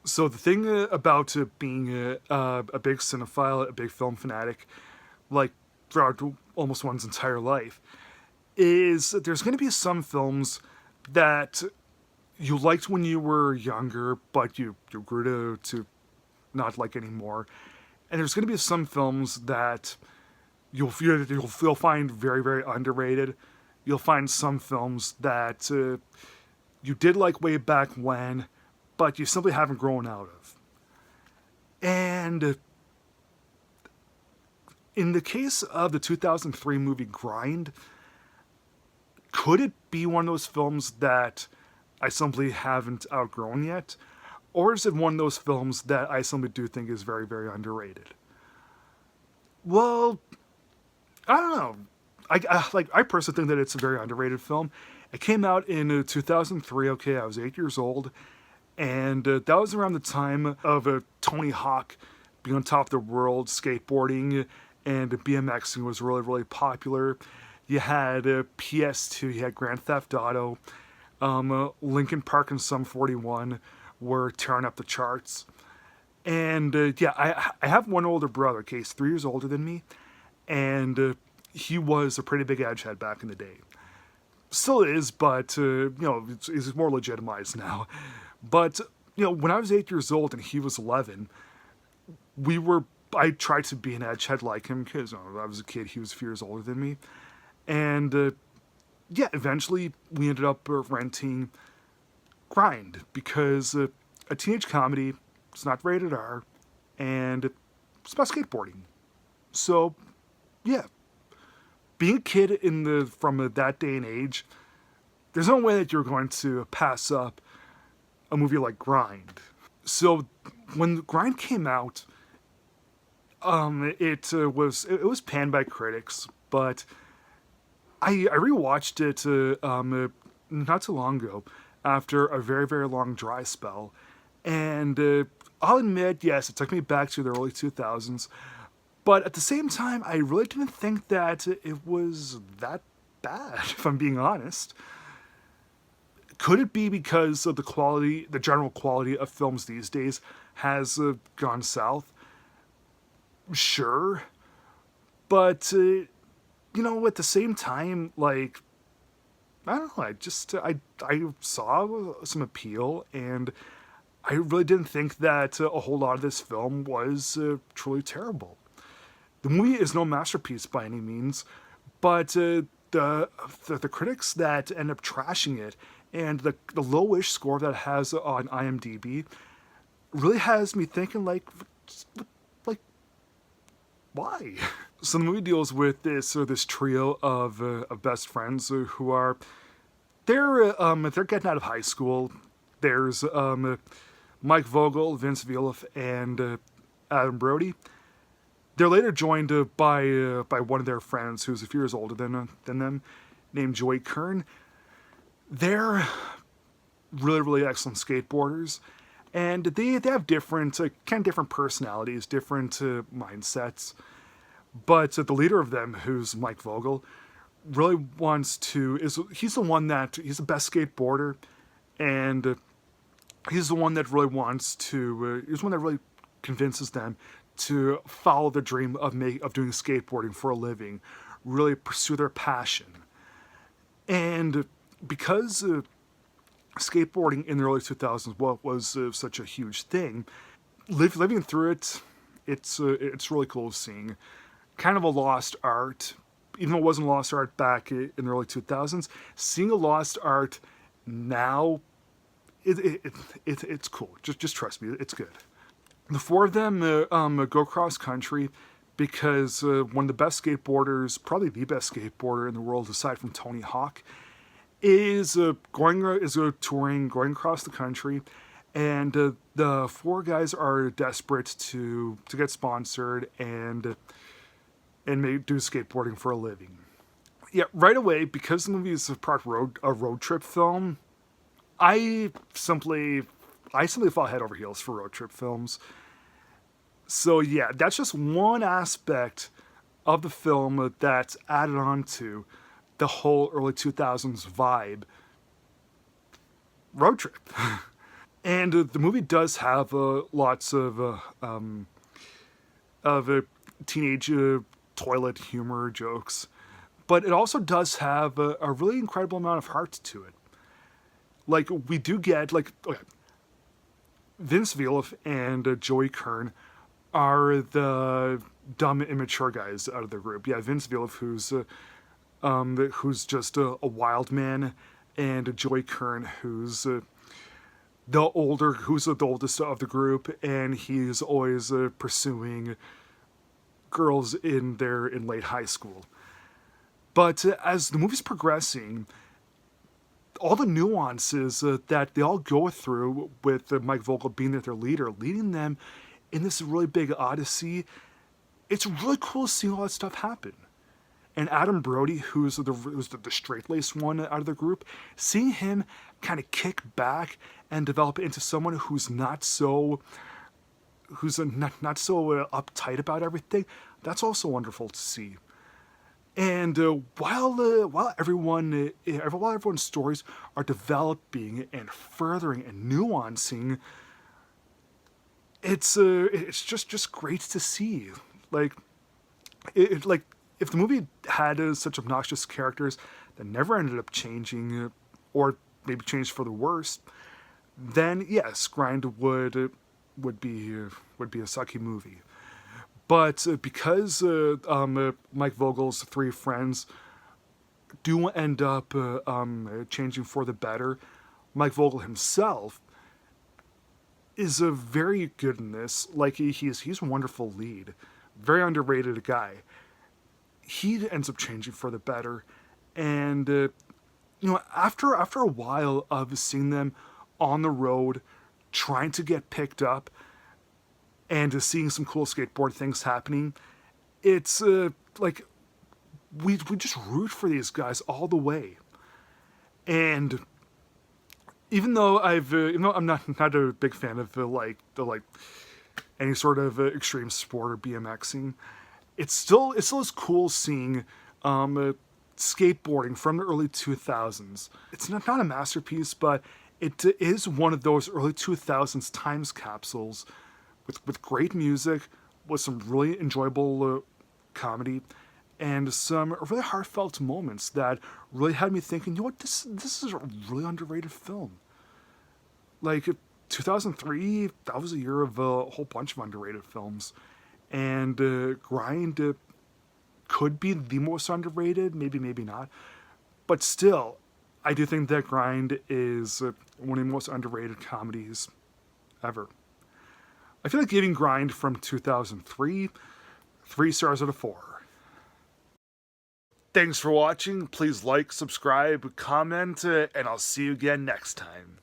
So the thing about being a big cinephile, a big film fanatic, like throughout almost one's entire life, is that there's going to be some films that you liked when you were younger, but you grew to not like anymore. And there's going to be some films that you'll find very very underrated. You'll find some films that you did like way back when, but you simply haven't grown out of. And in the case of the 2003 movie Grind, could it be one of those films that I simply haven't outgrown yet? Or is it one of those films that I simply do think is very, very underrated? Well, I don't know. I personally think that it's a very underrated film. It came out in 2003. Okay, I was 8 years old, and that was around the time of Tony Hawk being on top of the world, skateboarding and BMXing was really really popular. You had PS2, you had Grand Theft Auto, Linkin Park and Sum 41 were tearing up the charts. And yeah, I have one older brother. Okay, he's 3 years older than me, and he was a pretty big edgehead back in the day. Still is, but he's more legitimized now. But when I was 8 years old and he was 11, we were. I tried to be an edgehead like him because I was a kid. He was a few years older than me, and yeah, eventually we ended up renting Grind because a teenage comedy. It's not rated R, and it's about skateboarding. So, yeah, being a kid in the from that day and age, there's no way that you're going to pass up a movie like Grind. So, when Grind came out, it was panned by critics, but I rewatched it not too long ago after a very very long dry spell, and I'll admit, yes, it took me back to the early 2000s, but at the same time, I really didn't think that it was that bad, if I'm being honest. Could it be because of the quality, the general quality of films these days has gone south? Sure. But, at the same time, like, I don't know, I saw some appeal, and I really didn't think that a whole lot of this film was truly terrible. The movie is no masterpiece by any means, but the critics that end up trashing it and the lowish score that it has on IMDb really has me thinking like why? So the movie deals with this trio of best friends who are they're getting out of high school. There's Mike Vogel, Vince Violif, and Adam Brody. They're later joined by one of their friends who's a few years older than them, named Joey Kern. They're really really excellent skateboarders, and they have different kind of different personalities, different mindsets. But the leader of them, who's Mike Vogel, really wants to is he's the one that he's the best skateboarder, and he's the one that really wants to. He's the one that really convinces them to follow the dream of doing skateboarding for a living, really pursue their passion. And because skateboarding in the early 2000s was such a huge thing, living through it, it's really cool seeing kind of a lost art. Even though it wasn't lost art back in the early 2000s, seeing a lost art now, it's cool. Just trust me, it's good. The four of them go cross country because one of the best skateboarders, probably the best skateboarder in the world aside from Tony Hawk, is touring, going across the country, and the four guys are desperate to get sponsored and do skateboarding for a living. Yeah, right away, because the movie is a road trip film, I simply fall head over heels for road trip films. So yeah, that's just one aspect of the film that's added on to the whole early 2000s vibe. Road trip. And the movie does have lots of teenage toilet humor jokes, but it also does have a really incredible amount of heart to it. Like we do get like okay, Vince Vaughn and Joey Kern are the dumb, immature guys out of the group. Yeah, Vince Vaughn, who's just a wild man, and Joey Kern, who's who's the oldest of the group, and he's always pursuing girls in late high school. But as the movie's progressing, all the nuances that they all go through with Mike Vogel being their leader, leading them in this really big odyssey, it's really cool seeing all that stuff happen. And Adam Brody, who's the straight-laced one out of the group, seeing him kind of kick back and develop into someone who's not so uptight about everything, that's also wonderful to see. And while everyone's stories are developing and furthering and nuancing, it's just great to see. Like like if the movie had such obnoxious characters that never ended up changing, or maybe changed for the worst, then yes, Grind would be a sucky movie. But because Mike Vogel's three friends do end up changing for the better, Mike Vogel himself is a very good in this. Like he's a wonderful lead, very underrated guy. He ends up changing for the better, and after a while of seeing them on the road, trying to get picked up, and seeing some cool skateboard things happening, it's like we just root for these guys all the way. And even though I'm not a big fan of the any sort of extreme sport or BMXing, it's still as cool seeing skateboarding from the early 2000s. It's not a masterpiece, but it is one of those early 2000s times capsules with great music, with some really enjoyable comedy, and some really heartfelt moments that really had me thinking, you know what, this is a really underrated film. Like 2003, that was a year of a whole bunch of underrated films, and Grind could be the most underrated, maybe not, but still, I do think that Grind is one of the most underrated comedies ever. I feel like giving Grind from 2003 3 stars out of 4. Thanks for watching. Please like, subscribe, comment, and I'll see you again next time.